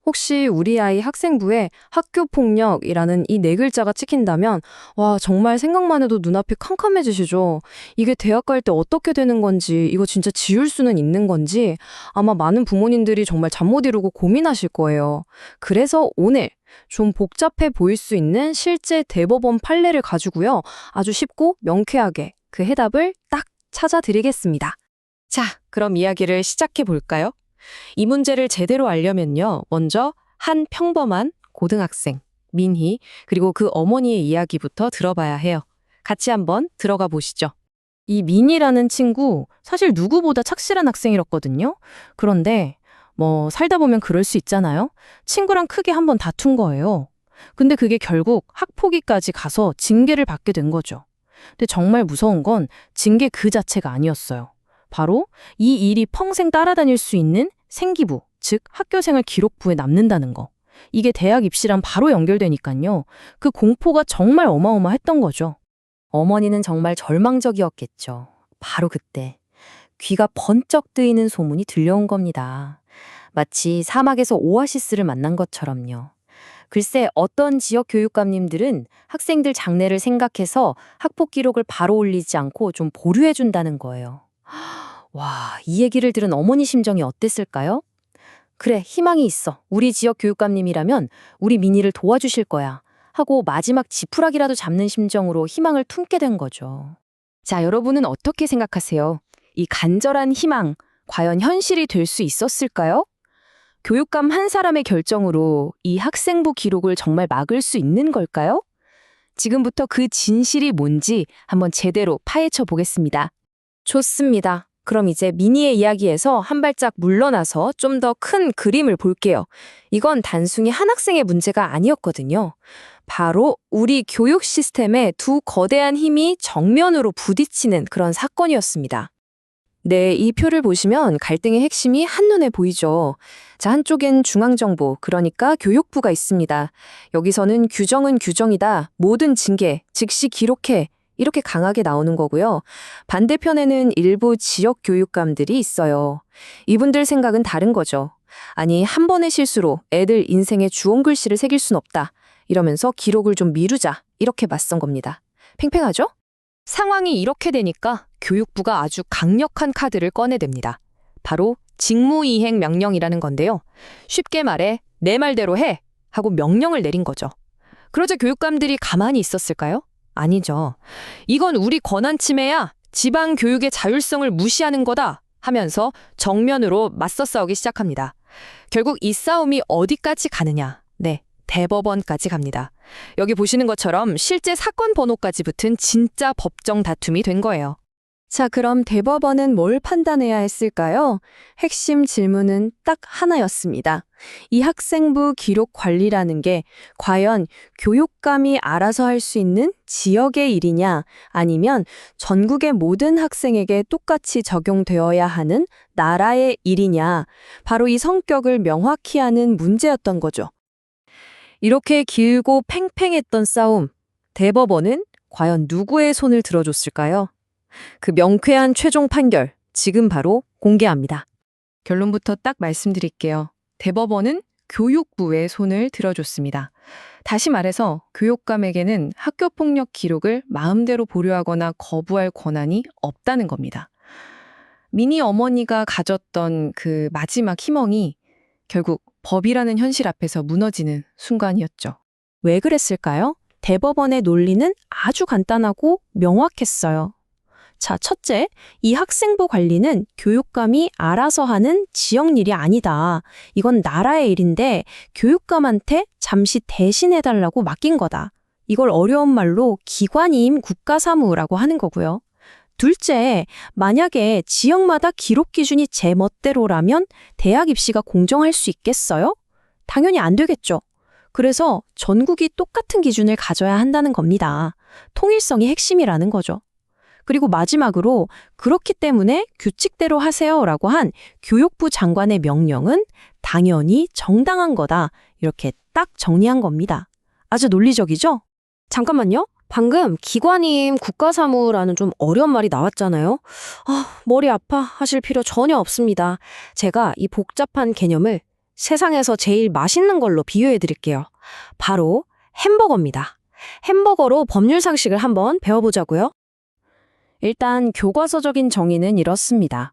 혹시 우리 아이 학생부에 학교 폭력이라는 이 네 글자가 찍힌다면 와, 정말 생각만 해도 눈앞이 캄캄해지시죠. 이게 대학 갈 때 어떻게 되는 건지, 이거 진짜 지울 수는 있는 건지 아마 많은 부모님들이 정말 잠 못 이루고 고민하실 거예요. 그래서 오늘 좀 복잡해 보일 수 있는 실제 대법원 판례를 가지고요. 아주 쉽고 명쾌하게 그 해답을 딱 찾아드리겠습니다. 자, 그럼 이야기를 시작해 볼까요? 이 문제를 제대로 알려면요. 먼저 한 평범한 고등학생, 민희, 그리고 그 어머니의 이야기부터 들어봐야 해요. 같이 한번 들어가 보시죠. 이 민이라는 친구 사실 누구보다 착실한 학생이었거든요. 그런데 살다 보면 그럴 수 있잖아요. 친구랑 크게 한번 다툰 거예요. 근데 그게 결국 학폭위까지 가서 징계를 받게 된 거죠. 근데 정말 무서운 건 징계 그 자체가 아니었어요. 바로 이 일이 평생 따라다닐 수 있는 생기부, 즉 학교생활 기록부에 남는다는 거. 이게 대학 입시랑 바로 연결되니까요. 그 공포가 정말 어마어마했던 거죠. 어머니는 정말 절망적이었겠죠. 바로 그때 귀가 번쩍 뜨이는 소문이 들려온 겁니다. 마치 사막에서 오아시스를 만난 것처럼요. 글쎄 어떤 지역 교육감님들은 학생들 장래를 생각해서 학폭 기록을 바로 올리지 않고 좀 보류해준다는 거예요. 와, 이 얘기를 들은 어머니 심정이 어땠을까요? 그래, 희망이 있어. 우리 지역 교육감님이라면 우리 민희를 도와주실 거야. 하고 마지막 지푸라기라도 잡는 심정으로 희망을 품게 된 거죠. 자, 여러분은 어떻게 생각하세요? 이 간절한 희망, 과연 현실이 될 수 있었을까요? 교육감 한 사람의 결정으로 이 학생부 기록을 정말 막을 수 있는 걸까요? 지금부터 그 진실이 뭔지 한번 제대로 파헤쳐 보겠습니다. 좋습니다. 그럼 이제 민희의 이야기에서 한 발짝 물러나서 좀 더 큰 그림을 볼게요. 이건 단순히 한 학생의 문제가 아니었거든요. 바로 우리 교육 시스템의 두 거대한 힘이 정면으로 부딪히는 그런 사건이었습니다. 네, 이 표를 보시면 갈등의 핵심이 한눈에 보이죠. 자, 한쪽엔 중앙정부, 그러니까 교육부가 있습니다. 여기서는 규정은 규정이다, 모든 징계, 즉시 기록해, 이렇게 강하게 나오는 거고요. 반대편에는 일부 지역 교육감들이 있어요. 이분들 생각은 다른 거죠. 아니, 한 번의 실수로 애들 인생에 주홍글씨를 새길 순 없다. 이러면서 기록을 좀 미루자. 이렇게 맞선 겁니다. 팽팽하죠? 상황이 이렇게 되니까 교육부가 아주 강력한 카드를 꺼내댑니다. 바로 직무이행 명령이라는 건데요. 쉽게 말해 내 말대로 해 하고 명령을 내린 거죠. 그러자 교육감들이 가만히 있었을까요? 아니죠. 이건 우리 권한 침해야. 지방 교육의 자율성을 무시하는 거다 하면서 정면으로 맞서 싸우기 시작합니다. 결국 이 싸움이 어디까지 가느냐? 네, 대법원까지 갑니다. 여기 보시는 것처럼 실제 사건 번호까지 붙은 진짜 법정 다툼이 된 거예요. 자, 그럼 대법원은 뭘 판단해야 했을까요? 핵심 질문은 딱 하나였습니다. 이 학생부 기록 관리라는 게 과연 교육감이 알아서 할 수 있는 지역의 일이냐, 아니면 전국의 모든 학생에게 똑같이 적용되어야 하는 나라의 일이냐, 바로 이 성격을 명확히 하는 문제였던 거죠. 이렇게 길고 팽팽했던 싸움, 대법원은 과연 누구의 손을 들어줬을까요? 그 명쾌한 최종 판결, 지금 바로 공개합니다. 결론부터 딱 말씀드릴게요. 대법원은 교육부의 손을 들어줬습니다. 다시 말해서 교육감에게는 학교폭력 기록을 마음대로 보류하거나 거부할 권한이 없다는 겁니다. 민희 어머니가 가졌던 그 마지막 희망이 결국 법이라는 현실 앞에서 무너지는 순간이었죠. 왜 그랬을까요? 대법원의 논리는 아주 간단하고 명확했어요. 자, 첫째, 이 학생부 관리는 교육감이 알아서 하는 지역 일이 아니다. 이건 나라의 일인데 교육감한테 잠시 대신해달라고 맡긴 거다. 이걸 어려운 말로 기관임 국가사무라고 하는 거고요. 둘째, 만약에 지역마다 기록 기준이 제 멋대로라면 대학 입시가 공정할 수 있겠어요? 당연히 안 되겠죠. 그래서 전국이 똑같은 기준을 가져야 한다는 겁니다. 통일성이 핵심이라는 거죠. 그리고 마지막으로 그렇기 때문에 규칙대로 하세요라고 한 교육부 장관의 명령은 당연히 정당한 거다. 이렇게 딱 정리한 겁니다. 아주 논리적이죠? 잠깐만요. 방금 기관임 국가사무라는 좀 어려운 말이 나왔잖아요. 머리 아파 하실 필요 전혀 없습니다. 제가 이 복잡한 개념을 세상에서 제일 맛있는 걸로 비유해 드릴게요. 바로 햄버거입니다. 햄버거로 법률 상식을 한번 배워보자고요. 일단 교과서적인 정의는 이렇습니다.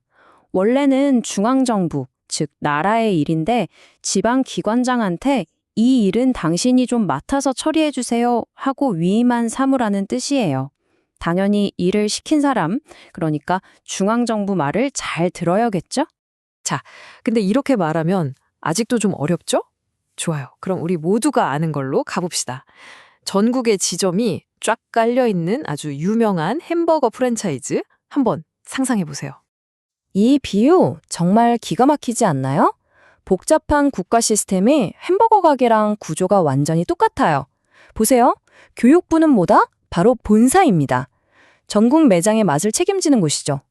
원래는 중앙정부, 즉 나라의 일인데 지방 기관장한테 이 일은 당신이 좀 맡아서 처리해 주세요 하고 위임한 사무라는 뜻이에요. 당연히 일을 시킨 사람, 그러니까 중앙정부 말을 잘 들어야겠죠? 근데 이렇게 말하면 아직도 좀 어렵죠? 좋아요. 그럼 우리 모두가 아는 걸로 가봅시다. 전국의 지점이 쫙 깔려있는 아주 유명한 햄버거 프랜차이즈 한번 상상해 보세요. 이 비유 정말 기가 막히지 않나요? 복잡한 국가 시스템이 햄버거 가게랑 구조가 완전히 똑같아요. 보세요. 교육부는 뭐다? 바로 본사입니다. 전국 매장의 맛을 책임지는 곳이죠.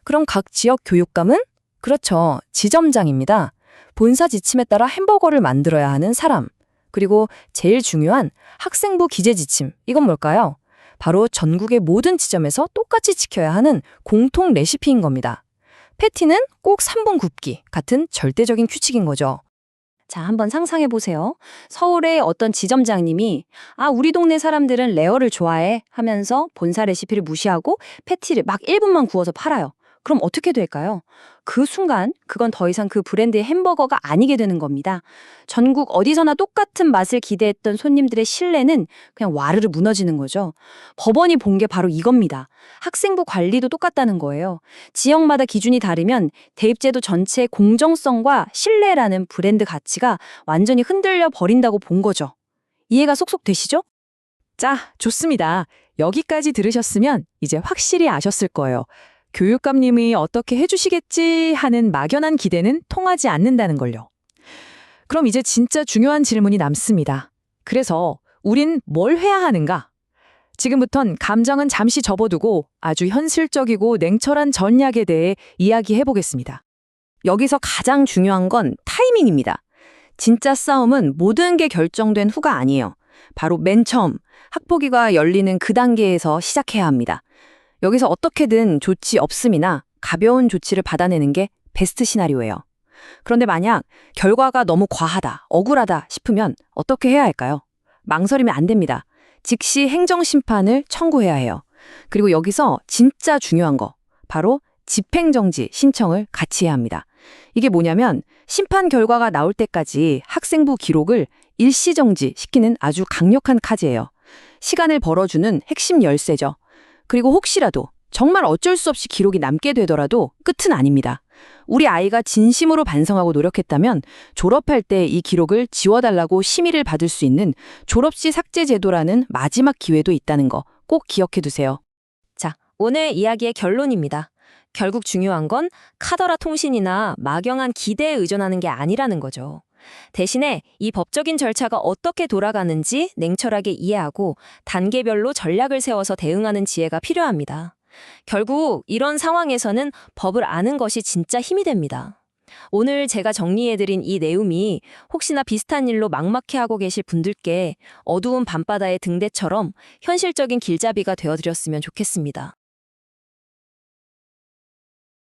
그럼 각 지역 교육감은? 그렇죠. 지점장입니다. 본사 지침에 따라 햄버거를 만들어야 하는 사람. 그리고 제일 중요한 학생부 기재 지침. 이건 뭘까요? 바로 전국의 모든 지점에서 똑같이 지켜야 하는 공통 레시피인 겁니다. 패티는 꼭 3분 굽기 같은 절대적인 규칙인 거죠. 자, 한번 상상해 보세요. 서울의 어떤 지점장님이 우리 동네 사람들은 레어를 좋아해 하면서 본사 레시피를 무시하고 패티를 막 1분만 구워서 팔아요. 그럼 어떻게 될까요? 그 순간 그건 더 이상 그 브랜드의 햄버거가 아니게 되는 겁니다. 전국 어디서나 똑같은 맛을 기대했던 손님들의 신뢰는 그냥 와르르 무너지는 거죠. 법원이 본 게 바로 이겁니다. 학생부 관리도 똑같다는 거예요. 지역마다 기준이 다르면 대입제도 전체의 공정성과 신뢰라는 브랜드 가치가 완전히 흔들려 버린다고 본 거죠. 이해가 쏙쏙 되시죠? 자, 좋습니다. 여기까지 들으셨으면 이제 확실히 아셨을 거예요. 교육감님이 어떻게 해주시겠지 하는 막연한 기대는 통하지 않는다는 걸요. 그럼 이제 진짜 중요한 질문이 남습니다. 그래서 우린 뭘 해야 하는가? 지금부턴 감정은 잠시 접어두고 아주 현실적이고 냉철한 전략에 대해 이야기해 보겠습니다. 여기서 가장 중요한 건 타이밍입니다. 진짜 싸움은 모든 게 결정된 후가 아니에요. 바로 맨 처음 학폭위가 열리는 그 단계에서 시작해야 합니다. 여기서 어떻게든 조치 없음이나 가벼운 조치를 받아내는 게 베스트 시나리오예요. 그런데 만약 결과가 너무 과하다, 억울하다 싶으면 어떻게 해야 할까요? 망설이면 안 됩니다. 즉시 행정심판을 청구해야 해요. 그리고 여기서 진짜 중요한 거, 바로 집행정지 신청을 같이 해야 합니다. 이게 뭐냐면 심판 결과가 나올 때까지 학생부 기록을 일시정지 시키는 아주 강력한 카드예요. 시간을 벌어주는 핵심 열쇠죠. 그리고 혹시라도 정말 어쩔 수 없이 기록이 남게 되더라도 끝은 아닙니다. 우리 아이가 진심으로 반성하고 노력했다면 졸업할 때 이 기록을 지워달라고 심의를 받을 수 있는 졸업시 삭제 제도라는 마지막 기회도 있다는 거 꼭 기억해 두세요. 자, 오늘 이야기의 결론입니다. 결국 중요한 건 카더라 통신이나 막연한 기대에 의존하는 게 아니라는 거죠. 대신에 이 법적인 절차가 어떻게 돌아가는지 냉철하게 이해하고 단계별로 전략을 세워서 대응하는 지혜가 필요합니다. 결국 이런 상황에서는 법을 아는 것이 진짜 힘이 됩니다. 오늘 제가 정리해드린 이 내용이 혹시나 비슷한 일로 막막해하고 계실 분들께 어두운 밤바다의 등대처럼 현실적인 길잡이가 되어드렸으면 좋겠습니다.